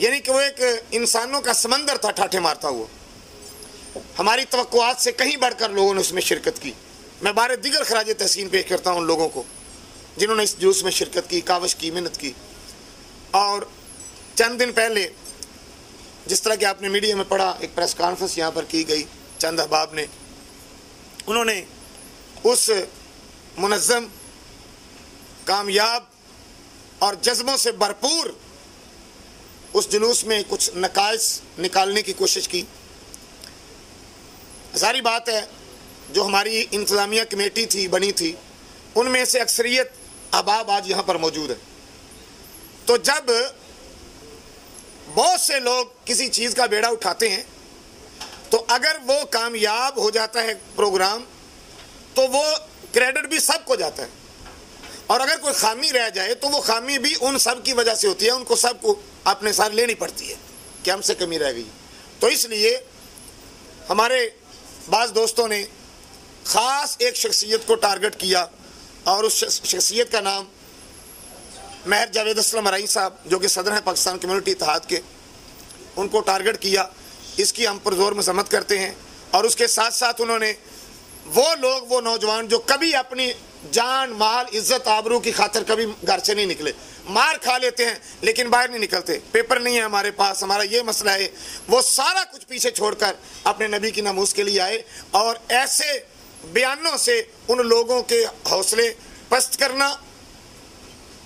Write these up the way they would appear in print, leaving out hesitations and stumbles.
یعنی کہ وہ ایک انسانوں کا سمندر تھا ٹھاٹھے مارتا ہوا. ہماری توقعات سے کہیں بڑھ کر لوگوں نے اس میں شرکت کی. میں بار دیگر خراج تحسین پیش کرتا ہوں ان لوگوں کو جنہوں نے اس جلوس میں شرکت کی، کاوش کی، محنت کی. اور چند دن پہلے جس طرح کہ آپ نے میڈیا میں پڑھا، ایک پریس کانفرنس یہاں پر کی گئی چند احباب نے، انہوں نے اس منظم، کامیاب اور جذبوں سے بھرپور اس جلوس میں کچھ نقائص نکالنے کی کوشش کی. ظاہری بات ہے جو ہماری انتظامیہ کمیٹی تھی، بنی تھی، ان میں سے اکثریت احباب آج یہاں پر موجود ہے. تو جب بہت سے لوگ کسی چیز کا بیڑا اٹھاتے ہیں تو اگر وہ کامیاب ہو جاتا ہے پروگرام تو وہ کریڈٹ بھی سب کو جاتا ہے، اور اگر کوئی خامی رہ جائے تو وہ خامی بھی ان سب کی وجہ سے ہوتی ہے. ان کو سب کو اپنے ساتھ لینی پڑتی ہے کہ ہم سے کمی رہ گئی. تو اس لیے ہمارے بعض دوستوں نے خاص ایک شخصیت کو ٹارگٹ کیا، اور اس شخصیت کا نام مہر جاوید اسلم ارائی صاحب، جو کہ صدر ہیں پاکستان کمیونٹی اتحاد کے، ان کو ٹارگٹ کیا. اس کی ہم پرزور مذمت کرتے ہیں. اور اس کے ساتھ ساتھ انہوں نے وہ لوگ، وہ نوجوان جو کبھی اپنی جان، مال، عزت، آبرو کی خاطر کبھی گھر سے نہیں نکلے، مار کھا لیتے ہیں لیکن باہر نہیں نکلتے، پیپر نہیں ہے ہمارے پاس، ہمارا یہ مسئلہ ہے، وہ سارا کچھ پیچھے چھوڑ کر اپنے نبی کی ناموس کے لیے آئے. اور ایسے بیانوں سے ان لوگوں کے حوصلے پست کرنا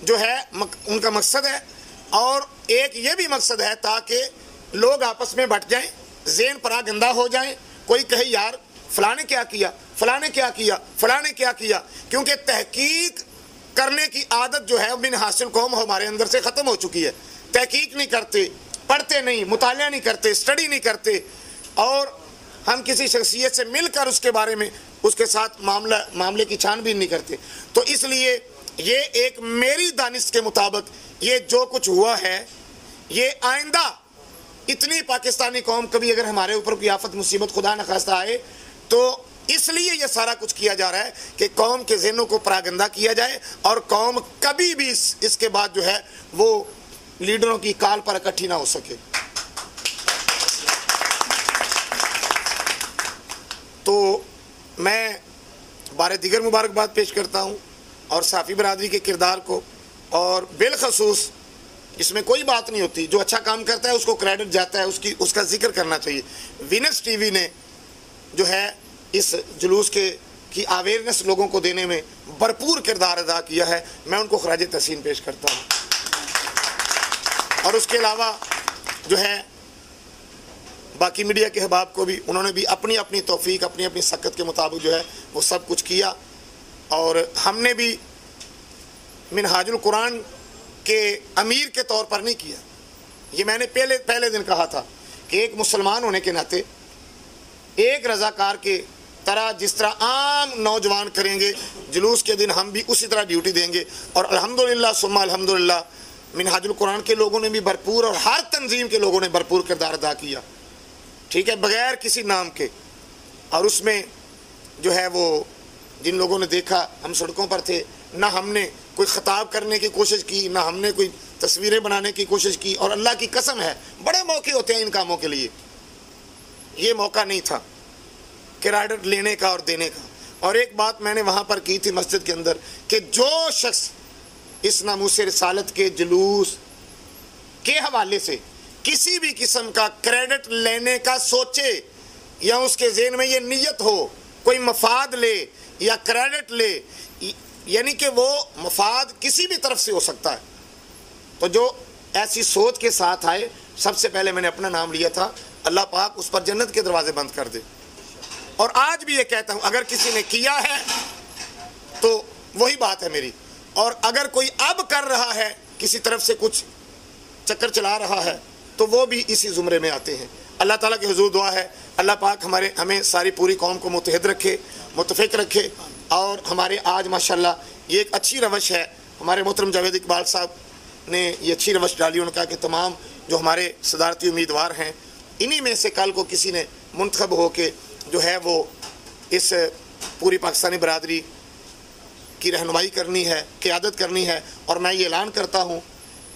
جو ہے ان کا مقصد ہے. اور ایک یہ بھی مقصد ہے تاکہ لوگ آپس میں بٹ جائیں، ذہن پرا گندہ ہو جائیں، کوئی کہے یار فلاں نے کیا کیا، فلاں نے کیا کیا، فلاں نے کیا کیا. کیونکہ تحقیق کرنے کی عادت جو ہے بن حاصل قوم ہمارے اندر سے ختم ہو چکی ہے. تحقیق نہیں کرتے، پڑھتے نہیں، مطالعہ نہیں کرتے، اسٹڈی نہیں کرتے، اور ہم کسی شخصیت سے مل کر اس کے بارے میں اس کے ساتھ معاملے کی چھان بین نہیں کرتے. تو اس لیے یہ ایک میری دانش کے مطابق یہ جو کچھ ہوا ہے، یہ آئندہ اتنی پاکستانی قوم کبھی اگر ہمارے اوپر کوئی آفت مصیبت خدا نخواستہ آئے تو اس لیے یہ سارا کچھ کیا جا رہا ہے کہ قوم کے ذہنوں کو پراگندہ کیا جائے، اور قوم کبھی بھی اس کے بعد جو ہے وہ لیڈروں کی کال پر اکٹھی نہ ہو سکے. تو میں بارے دیگر مبارکباد پیش کرتا ہوں اور صحافی برادری کے کردار کو، اور بالخصوص اس میں کوئی بات نہیں ہوتی، جو اچھا کام کرتا ہے اس کو کریڈٹ جاتا ہے، اس کا ذکر کرنا چاہیے. وینرز ٹی وی نے جو ہے اس جلوس کی اویئرنس لوگوں کو دینے میں بھرپور کردار ادا کیا ہے. میں ان کو خراج تحسین پیش کرتا ہوں. اور اس کے علاوہ جو ہے باقی میڈیا کے احباب کو بھی، انہوں نے بھی اپنی اپنی توفیق، اپنی اپنی سکت کے مطابق جو ہے وہ سب کچھ کیا. اور ہم نے بھی منہاج القرآن کے امیر کے طور پر نہیں کیا. یہ میں نے پہلے دن کہا تھا کہ ایک مسلمان ہونے کے ناطے ایک رضاکار کے طرح جس طرح عام نوجوان کریں گے، جلوس کے دن ہم بھی اسی طرح ڈیوٹی دیں گے. اور الحمدللہ ثم الحمدللہ منہاج القرآن کے لوگوں نے بھی بھرپور، اور ہر تنظیم کے لوگوں نے بھرپور کردار ادا کیا، ٹھیک ہے، بغیر کسی نام کے. اور اس میں جو ہے وہ جن لوگوں نے دیکھا ہم سڑکوں پر تھے، نہ ہم نے کوئی خطاب کرنے کی کوشش کی، نہ ہم نے کوئی تصویریں بنانے کی کوشش کی. اور اللہ کی قسم ہے بڑے موقع ہوتے ہیں ان کاموں کے لیے، یہ موقع نہیں تھا کریڈٹ لینے کا اور دینے کا. اور ایک بات میں نے وہاں پر کی تھی مسجد کے اندر کہ جو شخص اس ناموس رسالت کے جلوس کے حوالے سے کسی بھی قسم کا کریڈٹ لینے کا سوچے، یا اس کے ذہن میں یہ نیت ہو کوئی مفاد لے یا کریڈٹ لے، یعنی کہ وہ مفاد کسی بھی طرف سے ہو سکتا ہے، تو جو ایسی سوچ کے ساتھ آئے، سب سے پہلے میں نے اپنا نام لیا تھا، اللہ پاک اس پر جنت کے دروازے بند کر دے. اور آج بھی یہ کہتا ہوں اگر کسی نے کیا ہے تو وہی بات ہے میری، اور اگر کوئی اب کر رہا ہے کسی طرف سے کچھ چکر چلا رہا ہے تو وہ بھی اسی زمرے میں آتے ہیں. اللہ تعالیٰ کی حضور دعا ہے اللہ پاک ہمیں ساری پوری قوم کو متحد رکھے، متفق رکھے. اور ہمارے آج ماشاءاللہ یہ ایک اچھی روش ہے، ہمارے محترم جاوید اقبال صاحب نے یہ اچھی روش ڈالی. انہوں نے کہا کہ تمام جو ہمارے صدارتی امیدوار ہیں انہی میں سے کل کو کسی نے منتخب ہو کے جو ہے وہ اس پوری پاکستانی برادری کی رہنمائی کرنی ہے، قیادت کرنی ہے. اور میں یہ اعلان کرتا ہوں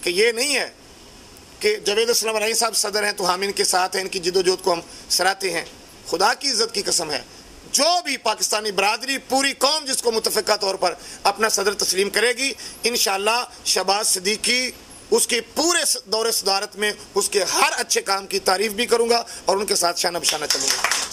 کہ یہ نہیں ہے کہ جاوید اسلم رائی صاحب صدر ہیں تو ہم ان کے ساتھ ہیں، ان کی جد و جہد کو ہم سراہتے ہیں۔ خدا کی عزت کی قسم ہے، جو بھی پاکستانی برادری، پوری قوم جس کو متفقہ طور پر اپنا صدر تسلیم کرے گی، انشاءاللہ شہباز صدیقی اس کے پورے دور صدارت میں اس کے ہر اچھے کام کی تعریف بھی کروں گا اور ان کے ساتھ شانہ بشانہ چلوں گا۔